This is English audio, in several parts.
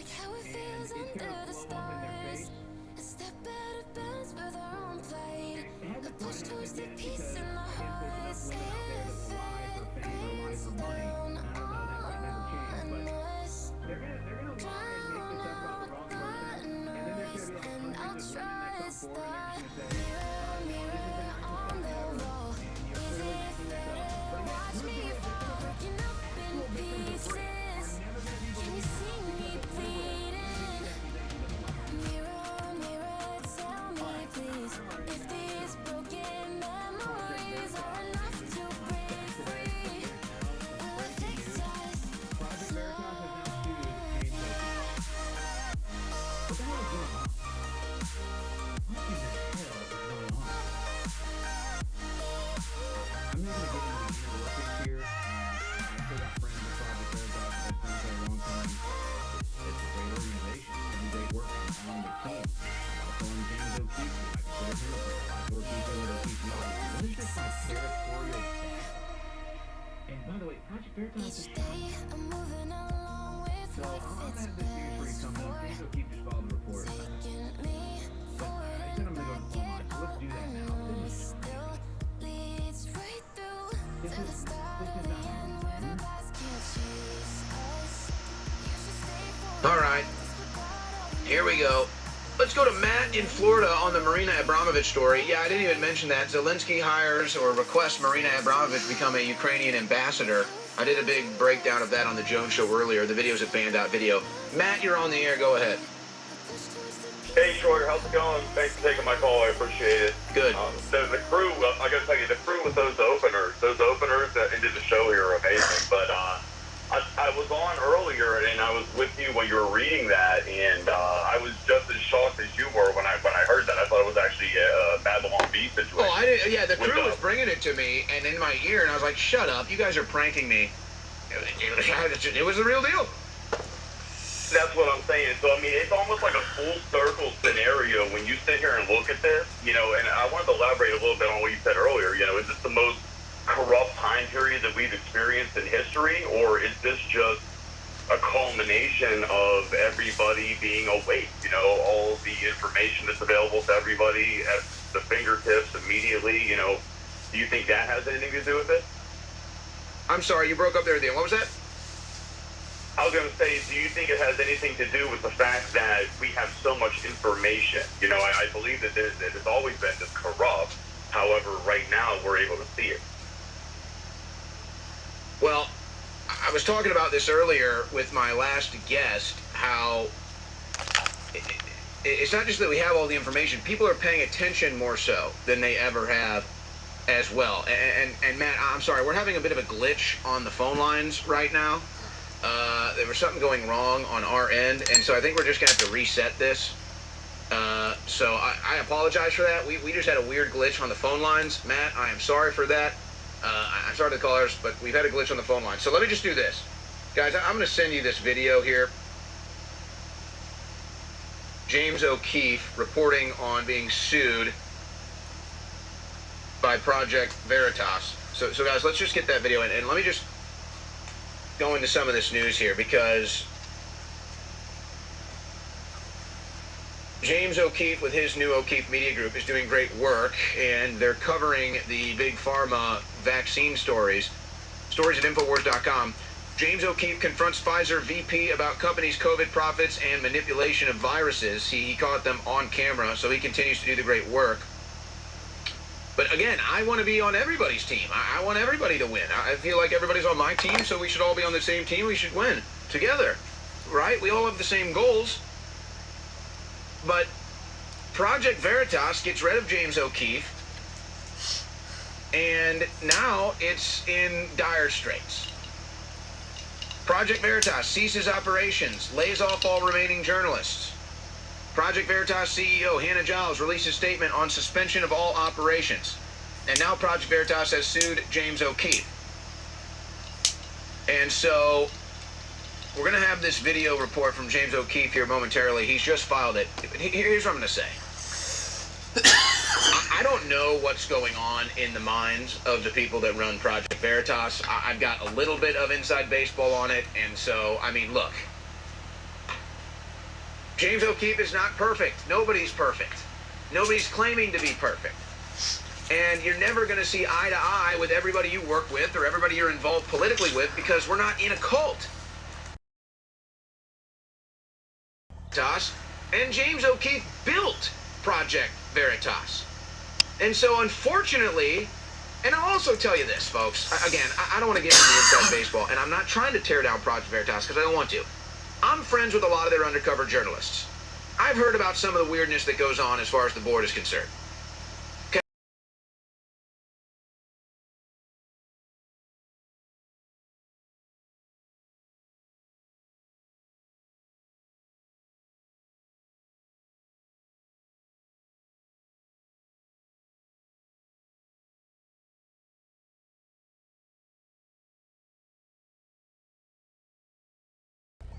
how it and feels it's under gonna the blow up in their stars. face. A step out of bounds with our own plate. It A hasn't touch quite towards happened the yet peace because in the I guess there's heart. enough women out there that will lie for fame or lie for money, Down and I don't know, that might never change, on but us. they're gonna lie and make this up about the wrong person, and then there's gonna be like And I'll hundreds of women that come trust forward and they're just the gonna say, mirror, you know, this is the mirror nicest on guy the ever, wall. and you're Is clearly it making this up. fair? But again, Watch here's me the deal: fall, breaking up in actual victims of rape pieces. are never gonna be Can you believed see now me because of liberal bleeding? TV accusations of lying. Mirror, mirror, tell me All right, please, I'm already if mad these because broken Project memories are Veritas enough is to on break track today. free. Right now, some Will it breaking fix news. us Project Veritas has now sued slowly? James O'Keefe. What the hell is going on? What in the hell is going on? I'm not going to get into the inner workings here. I've still got friends at Project Veritas. I've been friends for a long time. It's a great organization. It's doing great work. I'm on the team. I'm also on James O'Keefe. I consider him a friend. I throw Keefe in with O'Keefe. What is this like territorial battle? And by the way, Project Veritas is Each day I'm moving along with so what I'm gonna fits have this news for you best coming up. for James O'Keefe just filed a report. taking me But forward I said I'm and gonna go to the back. phone It line, so let's do that now. all This is still leads right through this to is the start this of is the not end normal. where the past can't chase us. You should stay for All right, disregard all the here we go. Let's go to Matt in Florida on the Marina Abramovich story. Yeah, I didn't even mention that. Zelensky hires or requests Marina Abramovich become a Ukrainian ambassador. I did a big breakdown of that on the Jones Show earlier. The video's at Band.video. Matt, you're on the air. Go ahead. Hey, Shorter, how's it going? Thanks for taking my call. I appreciate it. Good. The crew, I gotta tell you, the crew with those openers that ended the show here are amazing. But I was on earlier and I was with you when you were reading that, and I was just as shocked as you were when I heard that. I thought it was actually a Babylon B situation. Oh, I didn't. Yeah, the crew was bringing it to me and in my ear, and I was like, "Shut up! You guys are pranking me." It was the real deal. That's what I'm saying. So, I mean, it's almost like a full circle scenario when you sit here and look at this, you know, and I wanted to elaborate a little bit on what you said earlier. You know, is this the most corrupt time period that we've experienced in history, or is this just a culmination of everybody being awake? You know, all the information that's available to everybody at the fingertips immediately, you know, do you think that has anything to do with it? I'm sorry, you broke up there at the end. What was that? I was going to say, do you think it has anything to do with the fact that we have so much information? You know, I believe that it's always been this corrupt. However, right now we're able to see it. Well, I was talking about this earlier with my last guest, how it's not just that we have all the information. People are paying attention more so than they ever have as well. And Matt, I'm sorry, we're having a bit of a glitch on the phone lines right now. There was something going wrong on our end, and so I think we're just going to have to reset this. So I apologize for that. We just had a weird glitch on the phone lines. Matt, I am sorry for that. I'm sorry to the callers, but we've had a glitch on the phone line. So let me just do this. Guys, I'm going to send you this video here. James O'Keefe reporting on being sued by Project Veritas. So guys, let's just get that video in, and let me just go into some of this news here, because James O'Keefe with his new O'Keefe Media Group is doing great work, and they're covering the big pharma vaccine stories at Infowars.com. James O'Keefe confronts Pfizer VP about company's COVID profits and manipulation of viruses. He caught them on camera, so he continues to do the great work. But again, I want to be on everybody's team. I want everybody to win. I feel like everybody's on my team, so we should all be on the same team. We should win together, right? We all have the same goals. But Project Veritas gets rid of James O'Keefe, and now it's in dire straits. Project Veritas ceases operations, lays off all remaining journalists. Project Veritas CEO Hannah Giles released a statement on suspension of all operations. And now Project Veritas has sued James O'Keefe. And so we're going to have this video report from James O'Keefe here momentarily. He's just filed it. Here's what I'm going to say. I don't know what's going on in the minds of the people that run Project Veritas. I've got a little bit of inside baseball on it. And so, I mean, look. James O'Keefe is not perfect. Nobody's perfect. Nobody's claiming to be perfect. And you're never going to see eye to eye with everybody you work with or everybody you're involved politically with because we're not in a cult. And James O'Keefe built Project Veritas. And so unfortunately, and I'll also tell you this, folks, again, I don't want to get into the inside baseball, and I'm not trying to tear down Project Veritas because I don't want to. I'm friends with a lot of their undercover journalists. I've heard about some of the weirdness that goes on as far as the board is concerned.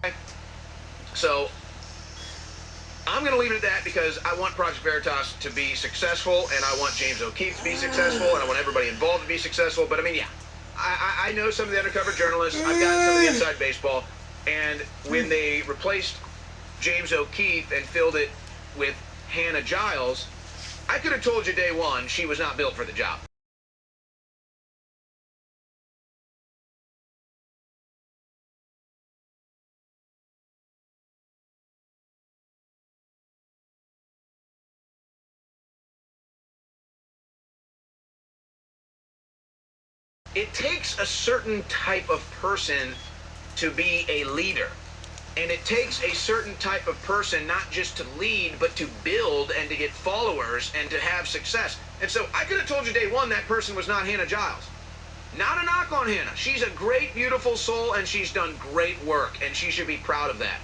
Okay. So I'm going to leave it at that because I want Project Veritas to be successful, and I want James O'Keefe to be successful, and I want everybody involved to be successful. But I mean, yeah, I know some of the undercover journalists. I've gotten some of the inside baseball. And when they replaced James O'Keefe and filled it with Hannah Giles, I could have told you day one she was not built for the job. It takes a certain type of person to be a leader. And it takes a certain type of person not just to lead, but to build and to get followers and to have success. And so I could have told you day one that person was not Hannah Giles. Not a knock on Hannah. She's a great, beautiful soul, and she's done great work, and she should be proud of that.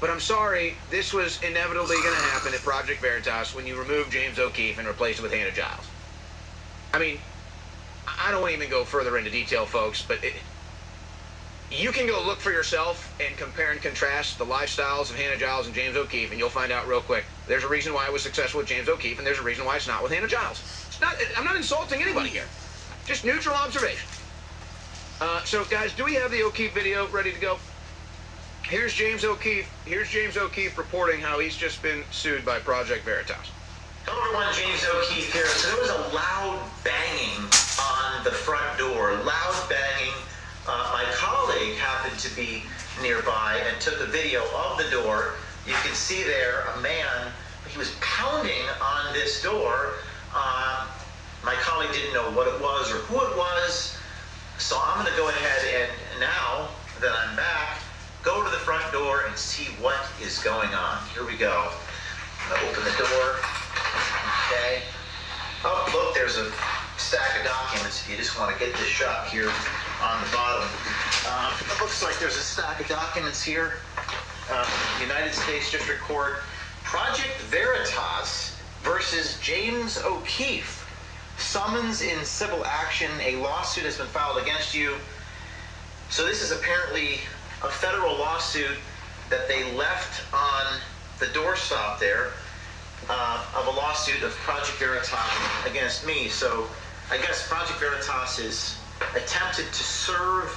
But I'm sorry, this was inevitably going to happen at Project Veritas when you remove James O'Keefe and replace it with Hannah Giles. I mean, I don't want to even go further into detail, folks, but you can go look for yourself and compare and contrast the lifestyles of Hannah Giles and James O'Keefe, and you'll find out real quick. There's a reason why I was successful with James O'Keefe, and there's a reason why it's not with Hannah Giles. I'm not insulting anybody here. Just neutral observation. So, guys, do we have the O'Keefe video ready to go? Here's James O'Keefe. Here's James O'Keefe reporting how he's just been sued by Project Veritas. Hello everyone, James O'Keefe here. So there was a loud banging on the front door, loud banging. My colleague happened to be nearby and took a video of the door. You can see there a man, he was pounding on this door. My colleague didn't know what it was or who it was. So I'm going to go ahead and now that I'm back, go to the front door and see what is going on. Here we go. I'm going to open the door. Okay. Oh, look, there's a stack of documents if you just want to get this shot here on the bottom. It looks like there's a stack of documents here. United States District Court, Project Veritas versus James O'Keefe. Summons in civil action. A lawsuit has been filed against you. So this is apparently a federal lawsuit that they left on the doorstop there. Of a lawsuit of Project Veritas against me. So I guess Project Veritas is attempted to serve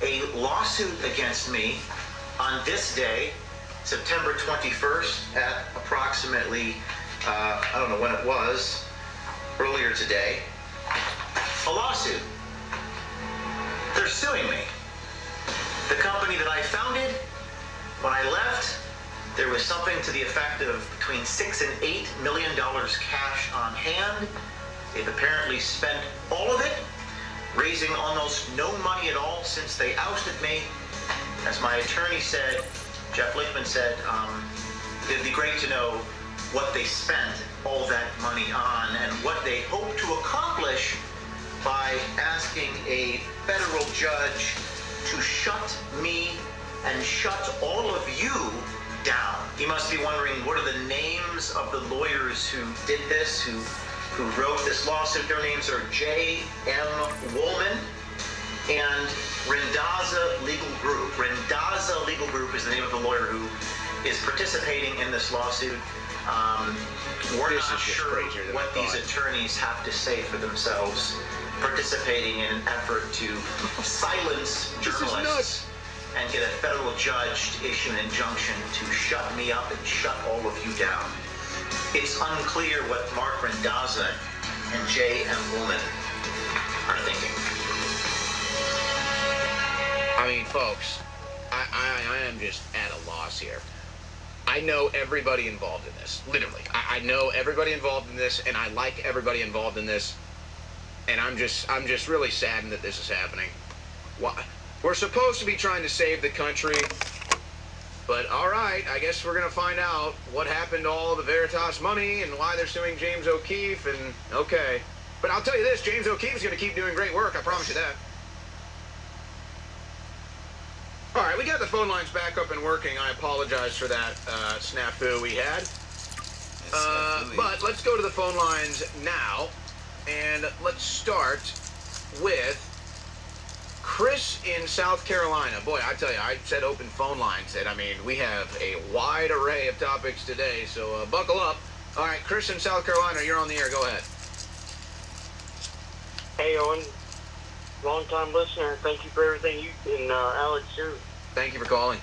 a lawsuit against me on this day, September 21st at approximately, I don't know when it was, earlier today. A lawsuit. They're suing me. The company that I founded, when I left, there was something to the effect of between $6 and $8 million cash on hand. They've apparently spent all of it, raising almost no money at all since they ousted me. As my attorney said, Jeff Lichtman said, it'd be great to know what they spent all that money on and what they hope to accomplish by asking a federal judge to shut me and shut all of you down. You must be wondering, what are the names of the lawyers who did this, who wrote this lawsuit? Their names are J.M. Woolman and Rendaza Legal Group. Rendaza Legal Group is the name of the lawyer who is participating in this lawsuit. We're not sure what these attorneys have to say for themselves, participating in an effort to silence journalists. and get a federal judge to issue an injunction to shut me up and shut all of you down. It's unclear what Mark Randazza and J.M. Ullman are thinking. I mean, folks, I am just at a loss here. I know everybody involved in this, literally. I know everybody involved in this, and I like everybody involved in this, and I'm just really saddened that this is happening. Why? We're supposed to be trying to save the country, but all right, I guess we're gonna find out what happened to all the Veritas money and why they're suing James O'Keefe, and okay. But I'll tell you this, James O'Keefe is gonna keep doing great work, I promise you that. All right, we got the phone lines back up and working. I apologize for that snafu we had. But let's go to the phone lines now, and let's start with Chris in South Carolina. Boy, I tell you, I said open phone lines, and I mean, we have a wide array of topics today, so buckle up. All right, Chris in South Carolina, you're on the air. Go ahead. Hey, Owen. Long-time listener. Thank you for everything you and Alex do. Thank you for calling.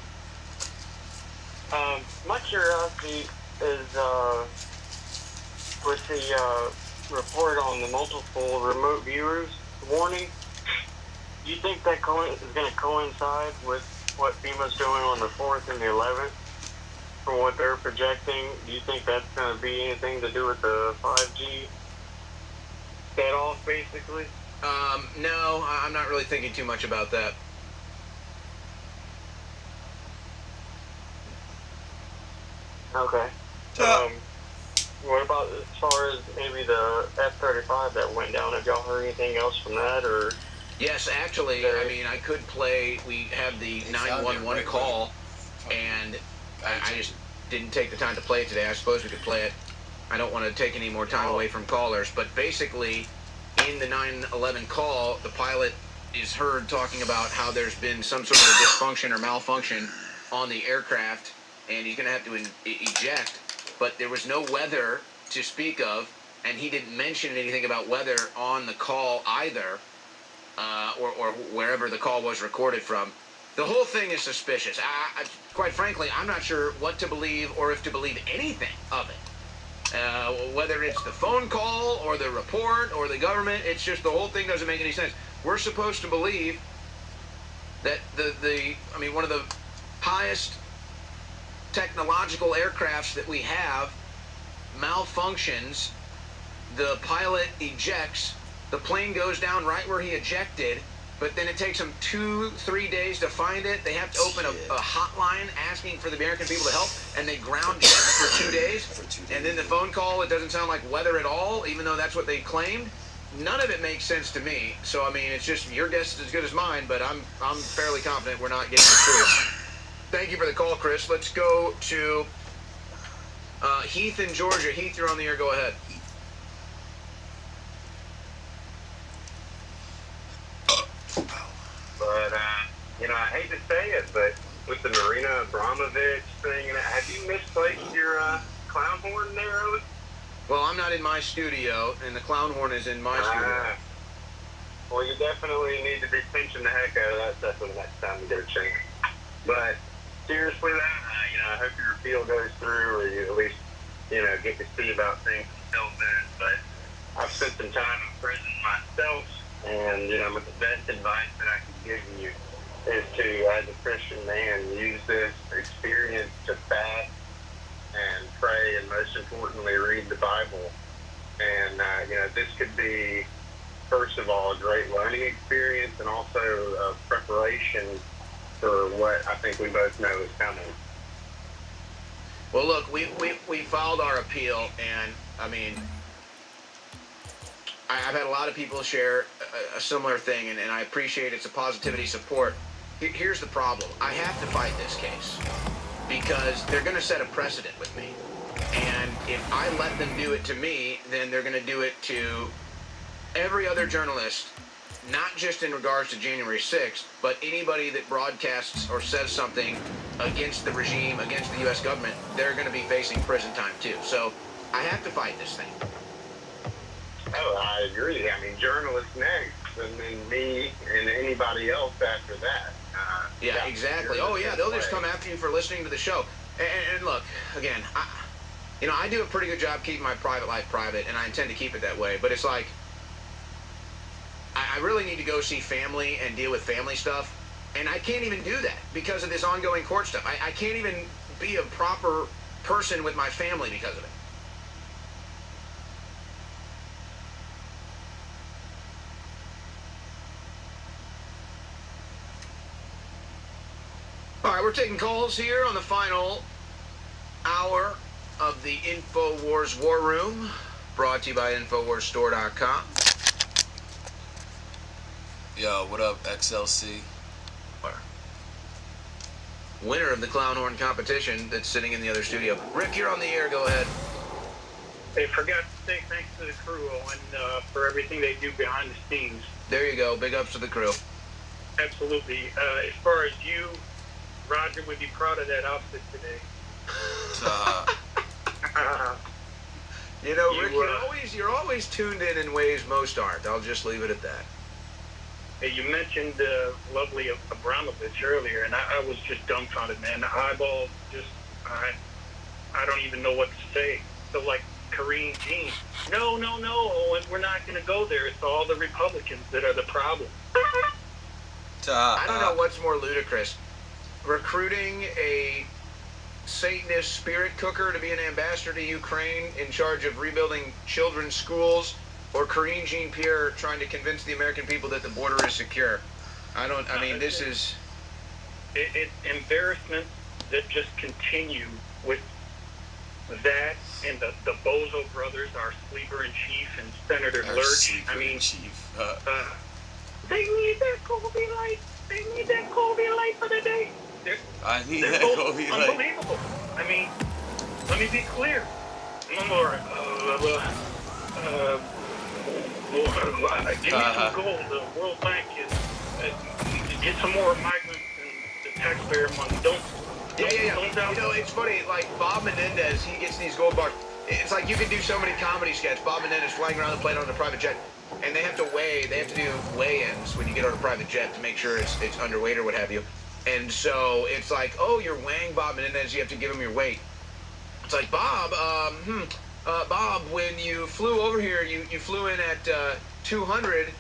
My curiosity is with the report on the multiple remote viewers warning. Do you think that is going to coincide with what FEMA's doing on the 4th and the 11th? From what they're projecting, do you think that's going to be anything to do with the 5G set-off, basically? No, I'm not really thinking too much about that. Okay. What about as far as maybe the F-35 that went down? Have y'all heard anything else from that, or? Yes, actually, I mean, I could play. We have the 911 call, and I just didn't take the time to play it today. I suppose we could play it. I don't want to take any more time away from callers, but basically, in the 911 call, the pilot is heard talking about how there's been some sort of dysfunction or malfunction on the aircraft, and he's going to have to eject, but there was no weather to speak of, and he didn't mention anything about weather on the call either, or wherever the call was recorded from. The whole thing is suspicious. Quite frankly, I'm not sure what to believe or if to believe anything of it. Whether it's the phone call or the report or the government, it's just the whole thing doesn't make any sense. We're supposed to believe that one of the highest technological aircrafts that we have malfunctions, the pilot ejects, the plane goes down right where he ejected, but then it takes them 2-3 days to find it. They have to open a hotline asking for the American people to help, and they ground jet for 2 days. And then the phone call, it doesn't sound like weather at all, even though that's what they claimed. None of it makes sense to me. So, I mean, it's just your guess is as good as mine, but I'm fairly confident we're not getting the truth. Thank you for the call, Chris. Let's go to Heath in Georgia. Heath, you're on the air. Go ahead. But, I hate to say it, but with the Marina Abramovich thing, have you misplaced your clown horn there, Owen? Well, I'm not in my studio, and the clown horn is in my studio. Well, you definitely need to be pinching the heck out of that stuff when the next time you get a chance. But seriously, though, I hope your appeal goes through, or you at least, get to see about things until then. But I've spent some time in prison myself, and, with the best advice that I can give you is to, as a Christian man, use this experience to fast and pray, and most importantly, read the Bible. And, this could be, first of all, a great learning experience, and also a preparation for what I think we both know is coming. Well, look, we filed our appeal, and, I mean, I've had a lot of people share a similar thing, and I appreciate it's a positivity support. Here's the problem. I have to fight this case because they're going to set a precedent with me. And if I let them do it to me, then they're going to do it to every other journalist, not just in regards to January 6th, but anybody that broadcasts or says something against the regime, against the U.S. government, they're going to be facing prison time too. So I have to fight this thing. Oh, I agree. I mean, journalists next, and then me and anybody else after that. Yeah, exactly. Oh, yeah, they'll just come after you for listening to the show. And look, again, I do a pretty good job keeping my private life private, and I intend to keep it that way. But it's like, I really need to go see family and deal with family stuff, and I can't even do that because of this ongoing court stuff. I can't even be a proper person with my family because of it. All right, we're taking calls here on the final hour of the InfoWars War Room, brought to you by InfoWarsStore.com. Yo, what up, XLC? Winner of the clown horn competition that's sitting in the other studio. Rick, you're on the air. Go ahead. They forgot to say thanks to the crew and for everything they do behind the scenes. There you go. Big ups to the crew. Absolutely. As far as you, Roger would be proud of that outfit today. You know, Rick, you're always tuned in ways most aren't. I'll just leave it at that. Hey, you mentioned lovely Abramovich earlier, and I was just dumbfounded, man. The eyeball, just, I don't even know what to say. So, like, Kareem Jean, no, and we're not going to go there. It's all the Republicans that are the problem. I don't know what's more ludicrous. Recruiting a Satanist spirit cooker to be an ambassador to Ukraine in charge of rebuilding children's schools, or Karine Jean-Pierre trying to convince the American people that the border is secure. This is... It's embarrassment that just continue with that and the Bozo brothers, our sleeper-in-chief, and Senator Lurch. They need that COVID light. They need that COVID light for the day. I need that COVID light. Unbelievable. Let me be clear. No more, give me some gold. The World Bank is get some more migrants and the taxpayer money. Don't doubt. You know, it's funny. Like Bob Menendez, he gets these gold bars. It's like you can do so many comedy sketches. Bob Menendez flying around the plane on a private jet, and they have to do weigh-ins when you get on a private jet to make sure it's underweight or what have you. And so it's like, oh, you're weighing Bob Menendez. You have to give him your weight. It's like, Bob, Bob, when you flew over here, you flew in at 200.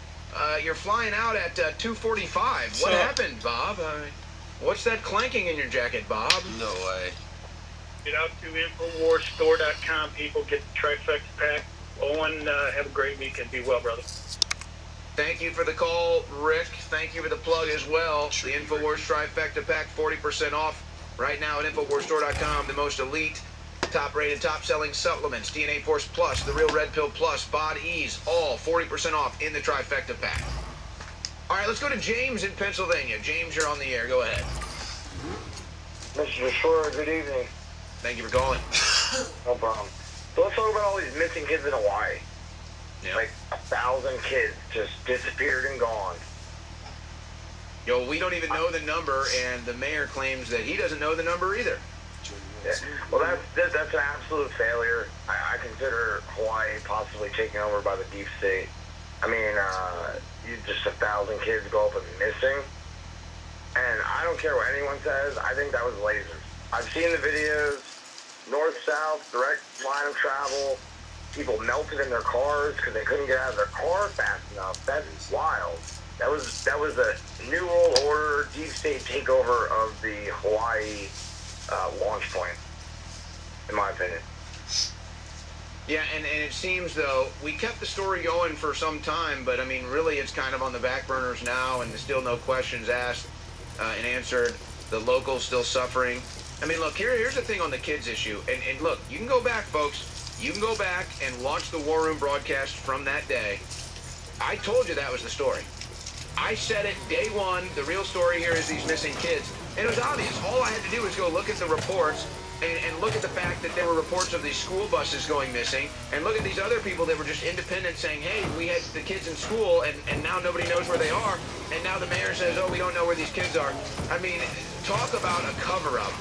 You're flying out at 245. What happened, Bob? What's that clanking in your jacket, Bob? No way. Get out to InfoWarsStore.com, people. Get the trifecta pack. Owen, have a great weekend. Be well, brother. Thank you for the call, Rick. Thank you for the plug as well. The InfoWars Trifecta Pack, 40% off right now at InfoWarsStore.com. The most elite, top-rated, top-selling supplements, DNA Force Plus, the Real Red Pill Plus, Bod Ease, all 40% off in the Trifecta Pack. All right, let's go to James in Pennsylvania. James, you're on the air. Go ahead. Mr. DISC0RD, good evening. Thank you for calling. No problem. So let's talk about all these missing kids in Hawaii. Yeah. Like 1,000 kids just disappeared and gone. Yo, we don't even know the number, and the mayor claims that he doesn't know the number either. Yeah. Well, that's an absolute failure. I consider Hawaii possibly taken over by the deep state. Just 1,000 kids go up and missing. And I don't care what anyone says. I think that was lasers. I've seen the videos, north-south, direct line of travel. People melted in their cars because they couldn't get out of their car fast enough. That's wild. That was a New World Order, deep state takeover of the Hawaii launch point, in my opinion. Yeah, and it seems, though, we kept the story going for some time, but, really it's kind of on the back burners now, and there's still no questions asked and answered. The locals still suffering. Look, here's the thing on the kids issue. And look, you can go back, folks. You can go back and watch the War Room broadcast from that day. I told you that was the story. I said it day one. The real story here is these missing kids. And it was obvious. All I had to do was go look at the reports and look at the fact that there were reports of these school buses going missing, and look at these other people that were just independent saying, hey, we had the kids in school, and now nobody knows where they are, and now the mayor says, oh, we don't know where these kids are. Talk about a cover-up.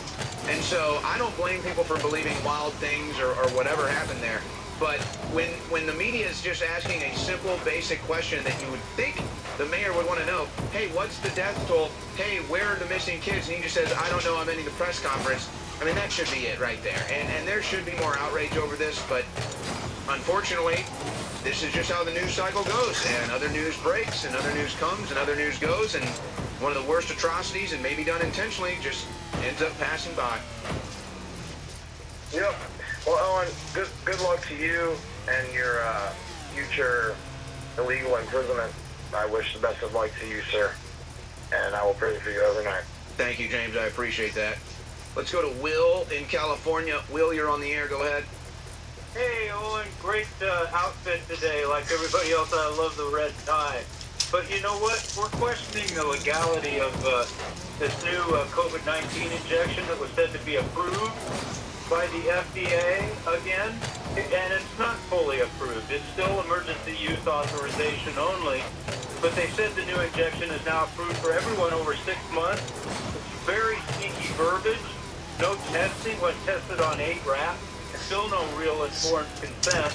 And so I don't blame people for believing wild things or whatever happened there. But when the media is just asking a simple, basic question that you would think the mayor would want to know, hey, what's the death toll? Hey, where are the missing kids? And he just says, I don't know, I'm ending the press conference. I mean, that should be it right there. And there should be more outrage over this, but unfortunately, this is just how the news cycle goes. And other news breaks, and other news comes, and other news goes, and one of the worst atrocities, and maybe done intentionally, just ends up passing by. Yep. Well, Owen, good luck to you and your future illegal imprisonment. I wish the best of luck to you, sir. And I will pray for you overnight. Thank you, James. I appreciate that. Let's go to Will in California. Will, you're on the air. Go ahead. Hey, Owen, great outfit today. Like everybody else, I love the red tie. But you know what? We're questioning the legality of this new COVID-19 injection that was said to be approved by the FDA again. And it's not fully approved. It's still emergency use authorization only. But they said the new injection is now approved for everyone over 6 months. It's very sneaky verbiage. No testing when tested on 8 rats. Still no real informed consent.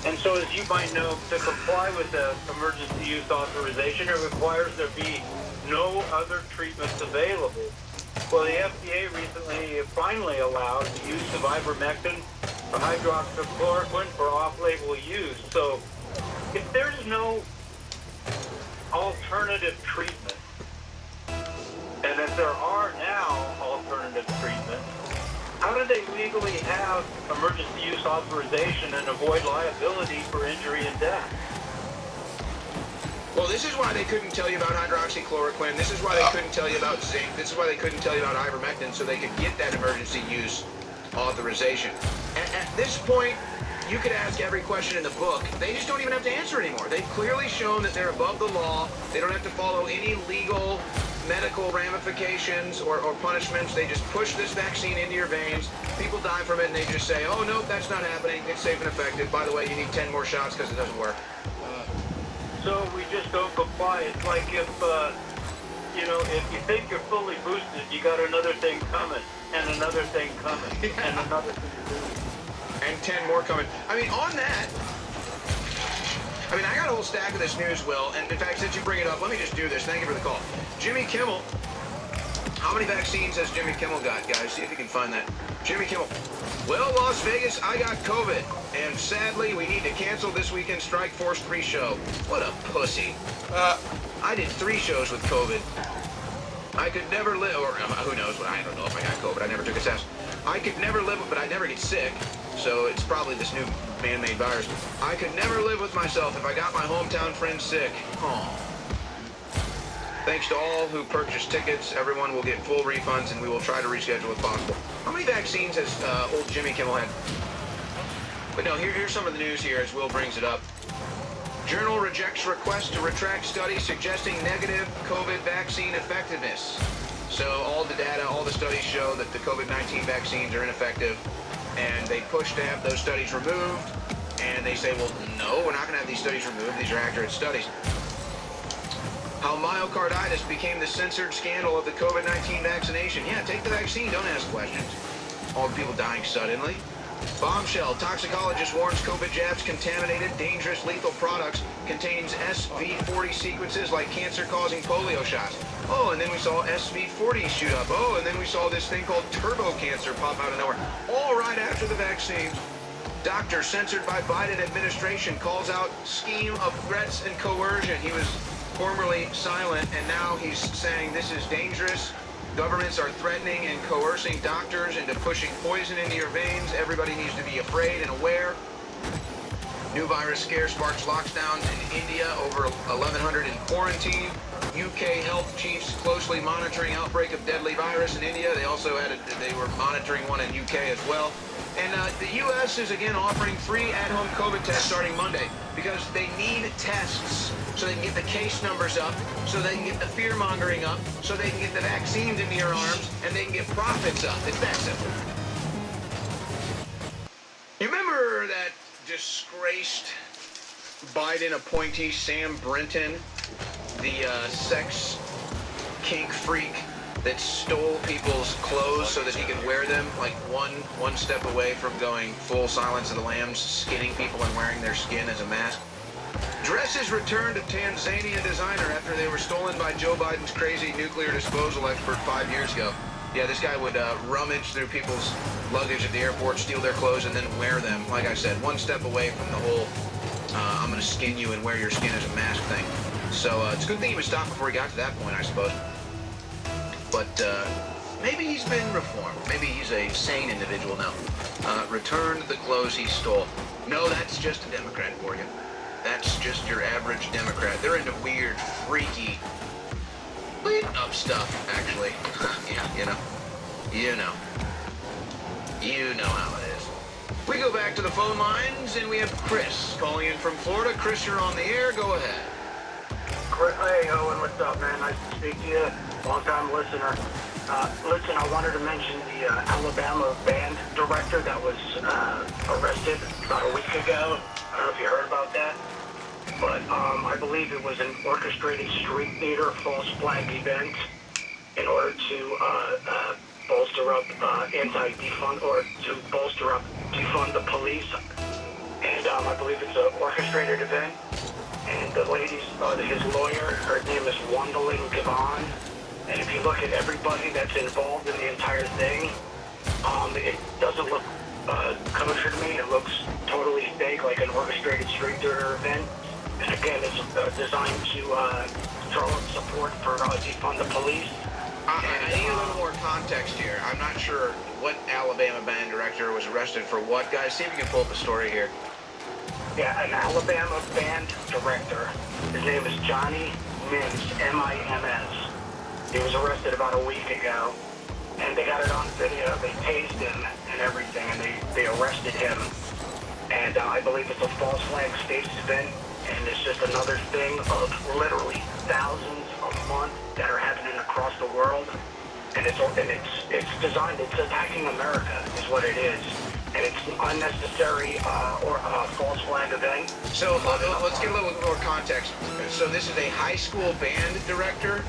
And so, as you might know, to comply with the emergency use authorization, it requires there be no other treatments available. Well, the FDA recently finally allowed the use of ivermectin or hydroxychloroquine for off-label use. So, if there's no alternative treatment, and if there are now alternative treatments, how do they legally have emergency use authorization and avoid liability for injury and death? Well, this is why they couldn't tell you about hydroxychloroquine. This is why they couldn't tell you about zinc. This is why they couldn't tell you about ivermectin, so they could get that emergency use authorization. At this point, you could ask every question in the book. They just don't even have to answer anymore. They've clearly shown that they're above the law. They don't have to follow any legal, medical ramifications or punishments. They just push this vaccine into your veins. People die from it, and they just say, oh, no, that's not happening. It's safe and effective. By the way, you need 10 more shots because it doesn't work. So we just don't comply. It's like if you think you're fully boosted, you got another thing coming, and another thing coming, and another thing. And 10 more coming. I mean, on that, I got a whole stack of this news, Will, and in fact, since you bring it up, let me just do this. Thank you for the call. Jimmy Kimmel. How many vaccines has Jimmy Kimmel got, guys? See if you can find that. Jimmy Kimmel. Well, Las Vegas, I got COVID, and sadly, we need to cancel this weekend's Strike Force 3 show. What a pussy. I did 3 shows with COVID. I could never live, or who knows, I don't know if I got COVID. I never took a test. I could never live, but I never get sick, so it's probably this new man-made virus. I could never live with myself if I got my hometown friends sick. Oh. Thanks to all who purchased tickets. Everyone will get full refunds, and we will try to reschedule if possible. How many vaccines has old Jimmy Kimmel had? But no, here's some of the news here as Will brings it up. Journal rejects request to retract study suggesting negative COVID vaccine effectiveness. So all the data, all the studies show that the COVID-19 vaccines are ineffective, and they push to have those studies removed, and they say, well, no, we're not going to have these studies removed. These are accurate studies. How myocarditis became the censored scandal of the COVID-19 vaccination. Yeah, take the vaccine, don't ask questions. All the people dying suddenly. Bombshell, toxicologist warns COVID jabs contaminated, dangerous, lethal products, contains SV40 sequences like cancer-causing polio shots. Oh, and then we saw SV40 shoot up. Oh, and then we saw this thing called turbo cancer pop out of nowhere. All right after the vaccine. Doctor censored by Biden administration calls out scheme of threats and coercion. He was formerly silent, and now he's saying this is dangerous. Governments are threatening and coercing doctors into pushing poison into your veins. Everybody needs to be afraid and aware. New virus scare sparks lockdowns in India, over 1,100 in quarantine. UK health chiefs closely monitoring outbreak of deadly virus in India. They also they were monitoring one in UK as well. And the U.S. is again offering free at-home COVID tests starting Monday because they need tests so they can get the case numbers up, so they can get the fear-mongering up, so they can get the vaccines into your arms, and they can get profits up. It's that simple. You remember that disgraced Biden appointee, Sam Brinton, the sex kink freak that stole people's clothes so that he could wear them, like one step away from going full Silence of the Lambs, skinning people and wearing their skin as a mask? Dresses returned to Tanzania designer after they were stolen by Joe Biden's crazy nuclear disposal expert 5 years ago. Yeah, this guy would rummage through people's luggage at the airport, steal their clothes, and then wear them. Like I said, one step away from the whole I'm going to skin you and wear your skin as a mask thing. So it's a good thing he was stopped before he got to that point, I suppose. But maybe he's been reformed. Maybe he's a sane individual now. Returned the clothes he stole. No, that's just a Democrat for you. That's just your average Democrat. They're into weird, freaky, up stuff, actually. Yeah, you know how it is. We go back to the phone lines, and we have Chris calling in from Florida. Chris, you're on the air. Go ahead. Hey, Owen, what's up, man? Nice to speak to you. Long-time listener. Listen, I wanted to mention the Alabama band director that was arrested about a week ago. I don't know if you heard about that. But I believe it was an orchestrated street theater false flag event in order to bolster up anti-defund, or to bolster up defund the police. And I believe it's an orchestrated event. And the lady's, his lawyer, her name is Wandling Gavon. And if you look at everybody that's involved in the entire thing, it doesn't look kosher to me. It looks totally fake, like an orchestrated street theater event. And again, it's designed to throw up support for defund the police. I need a little more context here. I'm not sure what Alabama band director was arrested for what. Guys, see if you can pull up a story here. Yeah, an Alabama band director. His name is Johnny Mims, M-I-M-S. He was arrested about a week ago, and they got it on video. They tased him and everything, and they arrested him. And I believe it's a false flag staged event. And it's just another thing of literally thousands a month that are happening across the world. And it's designed, it's attacking America is what it is. And it's unnecessary or a false flag event. So let's get a little more context. So this is a high school band director?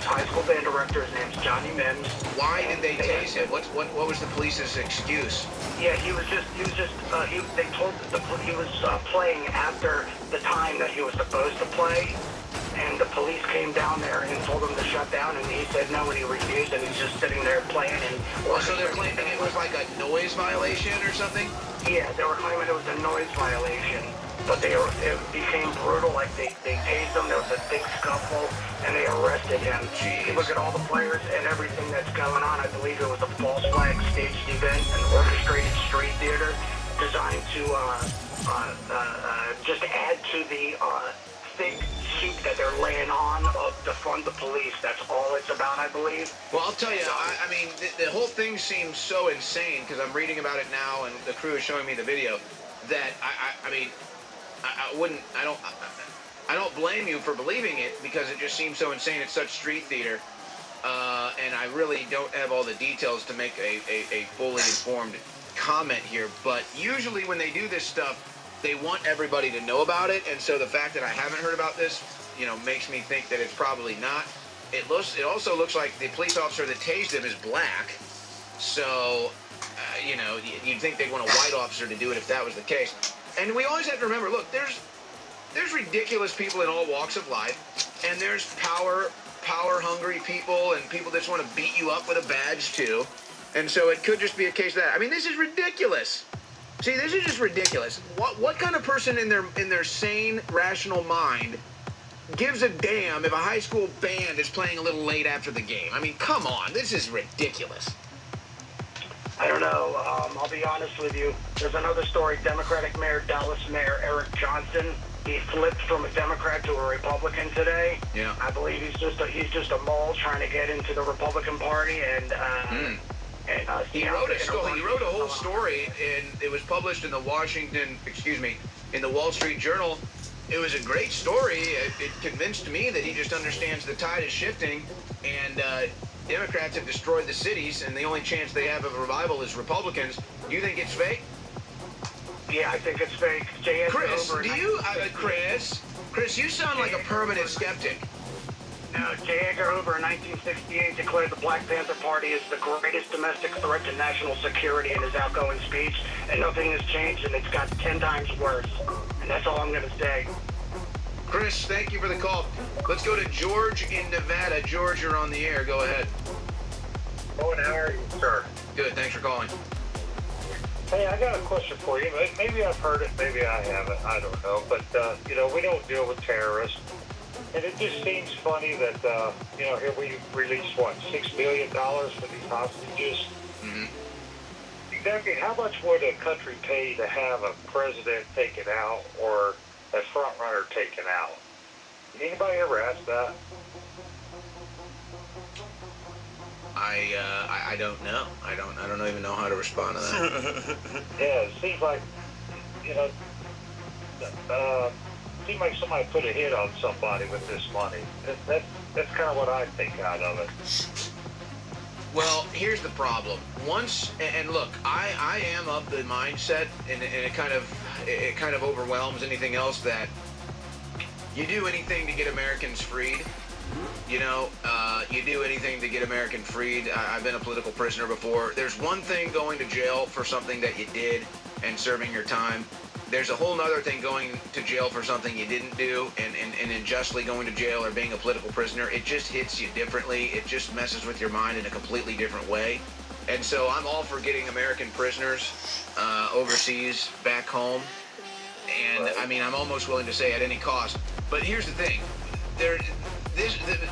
High school band director, his name's Johnny Mims. Why did they tase him? What was the police's excuse? Yeah, he was playing after the time that he was supposed to play, and the police came down there and told him to shut down, and he said no, and he refused, and he's just sitting there playing. And so they're claiming it was like a noise violation or something? Yeah, they were claiming it was a noise violation, but it became brutal. Like they tased him, there was a big scuffle, and they arrested him. Jeez. You look at all the players and everything that's going on. I believe it was a false flag staged event, an orchestrated street theater designed to just add to the thick soup that they're laying on of defund the police. That's all it's about, I believe. Well, I'll tell you, I mean, the whole thing seems so insane, because I'm reading about it now, and the crew is showing me the video, that I don't blame you for believing it, because it just seems so insane. It's such street theater, and I really don't have all the details to make a fully informed comment here. But usually when they do this stuff, they want everybody to know about it, and so the fact that I haven't heard about this, makes me think that it's probably not. It also looks like the police officer that tased him is black, so you'd think they'd want a white officer to do it if that was the case. And we always have to remember, look, there's ridiculous people in all walks of life, and there's power-hungry people and people that just want to beat you up with a badge too. And so it could just be a case of that. I mean, this is ridiculous. See, this is just ridiculous. What kind of person in their sane, rational mind gives a damn if a high school band is playing a little late after the game? I mean, come on, this is ridiculous. I don't know. I'll be honest with you. There's another story. Democratic Mayor, Dallas Mayor Eric Johnson. He flipped from a Democrat to a Republican today. Yeah. I believe he's just a mole trying to get into the Republican Party, and he wrote a whole story, and it was published in the Wall Street Journal. It was a great story. It convinced me that he just understands the tide is shifting, and Democrats have destroyed the cities, and the only chance they have of a revival is Republicans. Do you think it's fake? Yeah, I think it's fake. Chris, you sound like a permanent skeptic. No, J. Edgar Hoover in 1968 declared the Black Panther Party is the greatest domestic threat to national security in his outgoing speech, and nothing has changed, and it's got 10 times worse. That's all I'm gonna say. Chris, thank you for the call. Let's go to George in Nevada. George, you're on the air. Go ahead. Owen, how are you, sir? Good. Thanks for calling. Hey, I got a question for you. Maybe I've heard it, maybe I haven't. I don't know. But, we don't deal with terrorists. And it just seems funny that, here we released, $6 billion for these hostages? Mm-hmm. Exactly how much would a country pay to have a president taken out or a front runner taken out? Anybody ever ask that? I don't know. I don't even know how to respond to that. Yeah, it seems like, seems like somebody put a hit on somebody with this money. That's kind of what I think out of it. Well, here's the problem. And look, I am of the mindset, and it kind of overwhelms anything else, that you do anything to get Americans freed. You do anything to get American freed. I've been a political prisoner before. There's one thing going to jail for something that you did and serving your time. There's a whole nother thing going to jail for something you didn't do and unjustly going to jail or being a political prisoner. It just hits you differently. It just messes with your mind in a completely different way. And so I'm all for getting American prisoners overseas back home. And I mean, I'm almost willing to say at any cost. But here's the thing.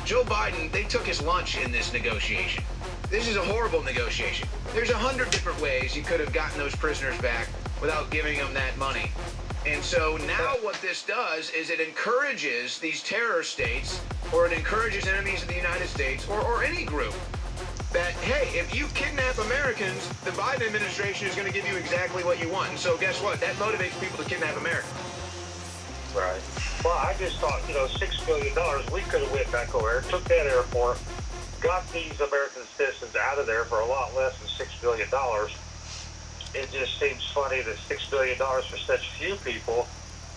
Joe Biden, they took his lunch in this negotiation. This is a horrible negotiation. There's 100 different ways you could have gotten those prisoners back without giving them that money. And so now what this does is it encourages these terror states, or it encourages enemies of the United States, or any group, that, hey, if you kidnap Americans, the Biden administration is going to give you exactly what you want. And so guess what? That motivates people to kidnap Americans. Right. Well, I just thought, $6 billion, we could have went back over there, took that airport, got these American citizens out of there for a lot less than $6 billion. It just seems funny that $6 billion for such few people.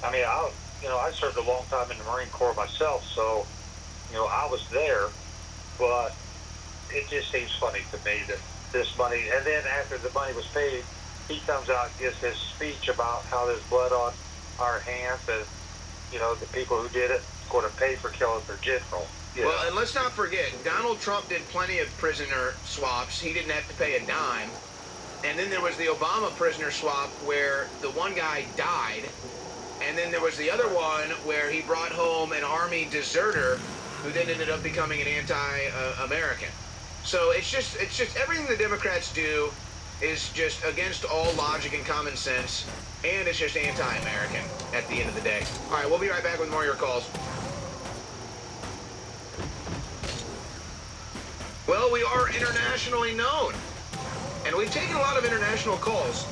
I mean, I served a long time in the Marine Corps myself, so, I was there, but it just seems funny to me that this money, and then after the money was paid, he comes out and gives his speech about how there's blood on our hands, and, the people who did it going to pay for killing their general. Well, and let's not forget, Donald Trump did plenty of prisoner swaps. He didn't have to pay a dime. And then there was the Obama prisoner swap where the one guy died. And then there was the other one where he brought home an army deserter who then ended up becoming an anti-American. So it's just everything the Democrats do is just against all logic and common sense, and it's just anti-American at the end of the day. All right, we'll be right back with more of your calls. Well, we are internationally known, and we've taken a lot of international calls.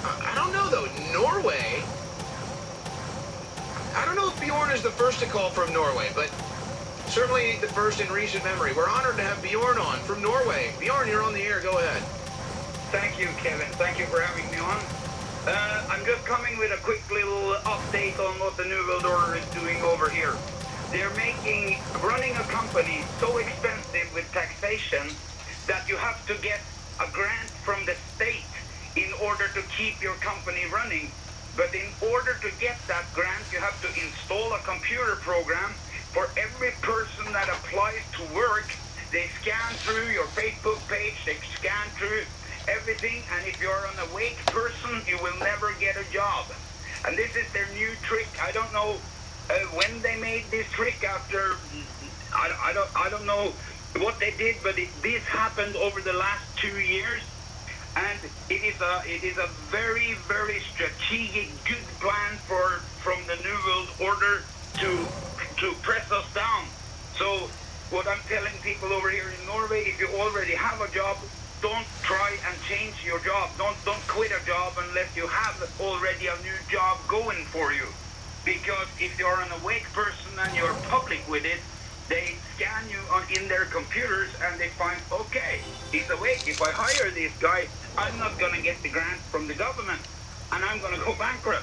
I don't know, though. Norway, I don't know if Bjorn is the first to call from Norway, but certainly the first in recent memory. We're honored to have Bjorn on from Norway. Bjorn, you're on the air. Go ahead. Thank you, Kevin. Thank you for having me on. I'm just coming with a quick little update on what the New World Order is doing over here. They're making running a company so expensive with taxation that you have to get a grant from the state in order to keep your company running. But in order to get that grant, you have to install a computer program for every person that applies to work. They scan through your Facebook page, they scan through everything, and if you're an awake person, you will never get a job. And this is their new trick. I don't know when they made this trick after, I don't know what they did, but this happened over the last 2 years, and it is a very, very strategic, good plan from the New World Order to press us down. So what I'm telling people over here in Norway, if you already have a job, don't try and change your job. Don't quit a job unless you have already a new job going for you. Because if you're an awake person and you're public with it, they scan you in their computers and they find, okay, he's awake. If I hire this guy, I'm not going to get the grant from the government and I'm going to go bankrupt.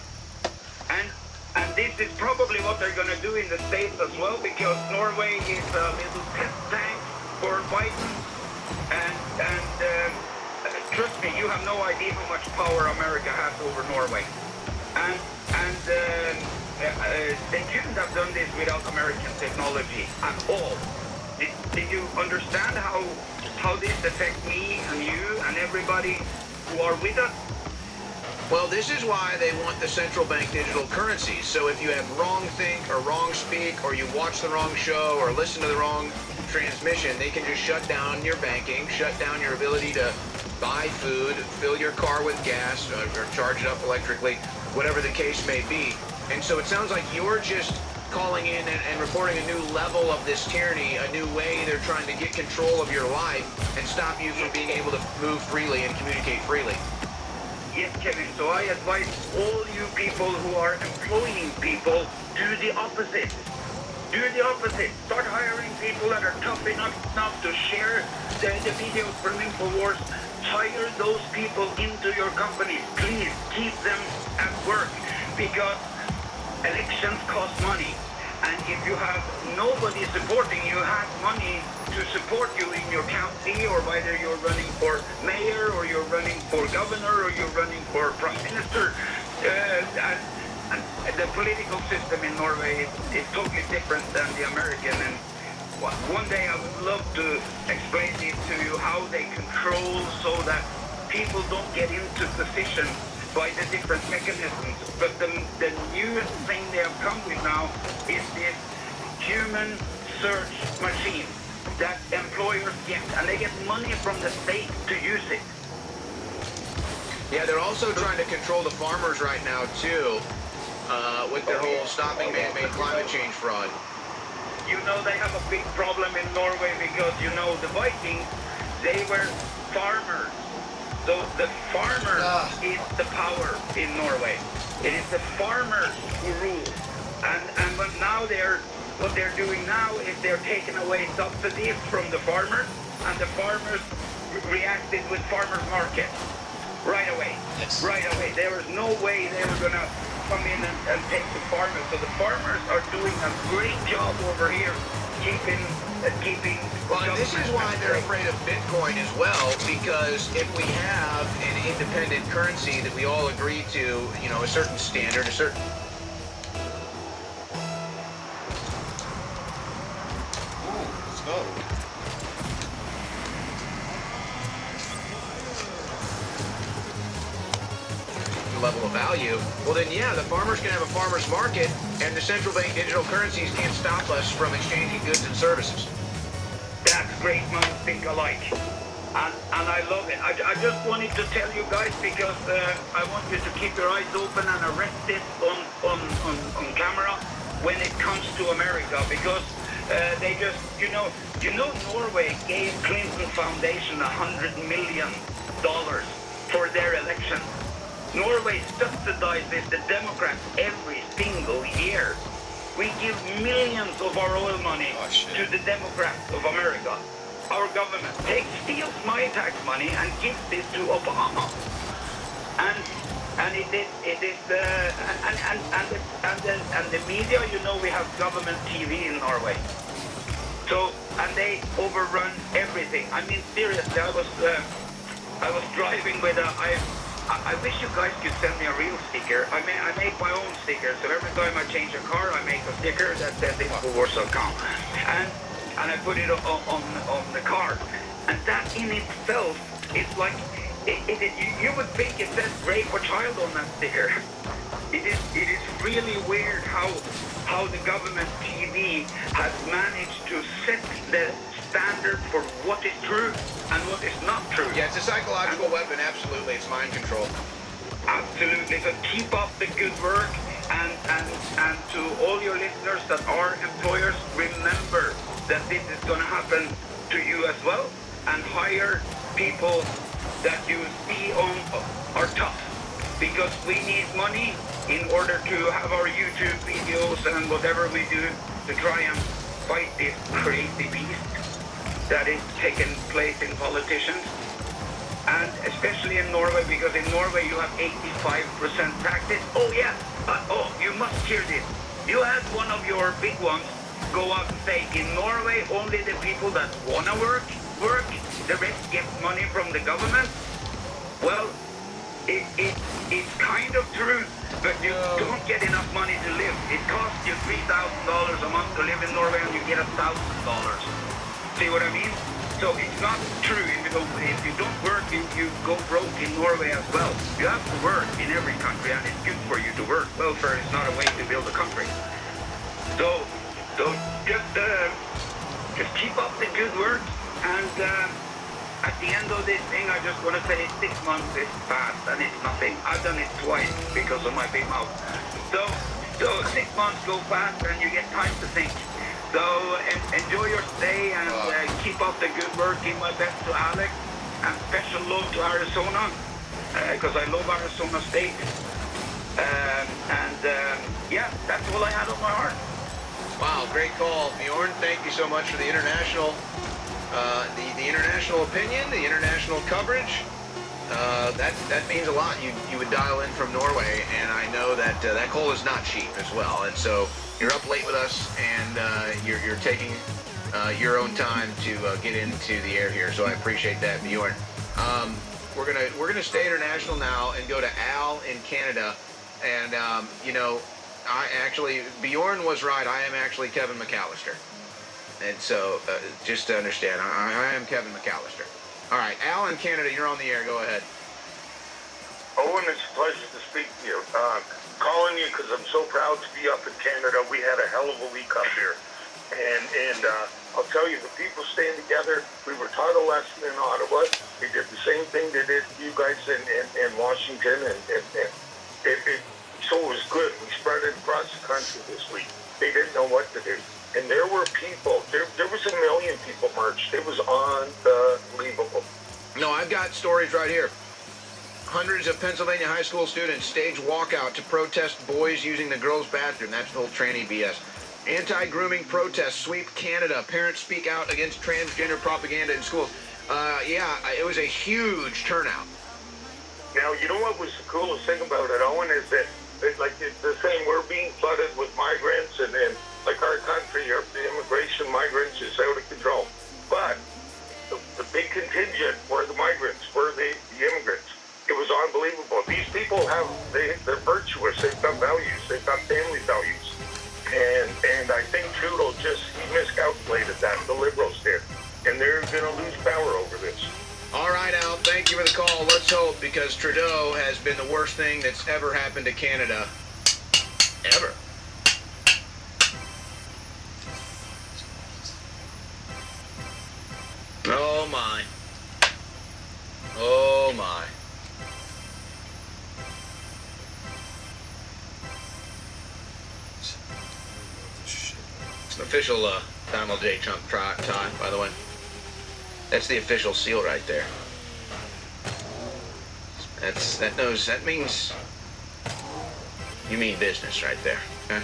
And this is probably what they're going to do in the States as well, because Norway is a little test tank for Biden. And trust me, you have no idea how much power America has over Norway. And And they couldn't have done this without American technology at all. Did you understand how this affects me and you and everybody who are with us? Well, this is why they want the central bank digital currencies. So if you have wrong think or wrong speak, or you watch the wrong show or listen to the wrong transmission, they can just shut down your banking, shut down your ability to buy food, fill your car with gas, or charge it up electrically, whatever the case may be. And so it sounds like you're just calling in and reporting a new level of this tyranny, a new way they're trying to get control of your life and stop you from being able to move freely and communicate freely. Yes, Kevin. So I advise all you people who are employing people, do the opposite. Do the opposite. Start hiring people that are tough enough to share the videos from InfoWars. Hire those people into your companies. Please keep them at work, because elections cost money. And if you have nobody supporting you, have money to support you in your county, or whether you're running for mayor, or you're running for governor, or you're running for prime minister. And the political system in Norway is totally different than the American. And one day I would love to explain it to you, how they control so that people don't get into position by the different mechanisms. But the newest thing they have come with now is this human search machine that employers get, and they get money from the state to use it. Yeah, they're also trying to control the farmers right now, too, with their whole stopping man-made climate change fraud. You know, they have a big problem in Norway because, you know, the Vikings, they were farmers. So the farmer is the power in Norway. It is the farmers who rule. And but now what they're doing now is they're taking away subsidies from the farmers, and the farmers reacted with farmers market right away. Yes. Right away. There was no way they were gonna come in and take the farmers. So the farmers are doing a great job over here, keeping. Well, and this is why they're afraid of Bitcoin as well, because if we have an independent currency that we all agree to, you know, a certain standard, a certain Let's go. level of value, well then yeah, the farmers can have a farmer's market, and the central bank digital currencies can't stop us from exchanging goods and services. That's great, man. Think alike. And I love it. I just wanted to tell you guys, because I want you to keep your eyes open and arrest this on camera when it comes to America, because they just, you know, Norway gave Clinton Foundation $100 million for their election. Norway subsidizes the Democrats every single year. We give millions of our oil money to the Democrats of America. Our government steals my tax money and gives this to Obama. And it is the media, you know, we have government TV in Norway. So, and they overrun everything. I mean, seriously, I was driving with I wish you guys could send me a real sticker. I make my own sticker, so every time I change a car, I make a sticker that says InfoWars.com. And I put it on the car. And that in itself is like, you would think it says rape a child on that sticker. It is really weird how the government TV has managed to set the standard for what is true and what is not true. Yeah, it's a psychological weapon, absolutely. It's mind control. Absolutely. So keep up the good work, and to all your listeners that are employers, remember that this is going to happen to you as well, and hire people that you see are tough, because we need money in order to have our YouTube videos and whatever we do to try and fight this crazy beast that is taking place in politicians, and especially in Norway, because in Norway you have 85% taxes. Oh yeah, you must hear this. You had one of your big ones go out and say, in Norway only the people that wanna work, the rest get money from the government. Well, it's kind of true, but you don't get enough money to live. It costs you $3,000 a month to live in Norway, and you get $1,000. See what I mean? So it's not true if you don't work, you go broke in Norway as well. You have to work in every country, and it's good for you to work. Welfare is not a way to build a country. So just keep up the good work, and at the end of this thing, I just want to say 6 months is fast, and it's nothing. I've done it twice because of my big mouth. So 6 months go fast, and you get time to think. So enjoy your stay, and keep up the good work. Give my best to Alex, and special love to Arizona, because I love Arizona State. Yeah, that's all I had on my heart. Wow, great call, Bjorn. Thank you so much for the international, the international opinion, the international coverage. That means a lot. You would dial in from Norway, and I know that that call is not cheap as well. And so you're up late with us, and you're taking your own time to get into the air here. So I appreciate that, Bjorn. We're gonna stay international now and go to Al in Canada, and Bjorn was right. I am actually Kevin McAllister. And so, just to understand, I am Kevin McAllister. All right, Al in Canada, you're on the air. Go ahead. Owen, it's a pleasure to speak to you. Calling you because I'm so proud to be up in Canada. We had a hell of a week up here. And I'll tell you, the people staying together, we were taught a lesson in Ottawa. They did the same thing they did to you guys in Washington. So it was good. We spread it across the country this week. They didn't know what to do. And there were people, there was 1 million people marched. It was unbelievable. No, I've got stories right here. Hundreds of Pennsylvania high school students stage walkout to protest boys using the girls' bathroom. That's the whole tranny BS. Anti-grooming protests sweep Canada. Parents speak out against transgender propaganda in schools. It was a huge turnout. Now, you know what was the coolest thing about it, Owen, is that they're saying we're being flooded with migrants, and then, like our country, the immigration migrants is out of control. But the big contingent were the migrants, were the immigrants. It was unbelievable. These people they're virtuous. They've got values. They've got family values. And I think Trudeau he miscalculated that. The Liberals did. And they're going to lose power over this. All right, Al, thank you for the call. Let's hope, because Trudeau has been the worst thing that's ever happened to Canada. Ever. Oh, my. Oh, my. It's an official Donald J. Trump tie, by the way. That's the official seal right there. That means you mean business right there. Okay?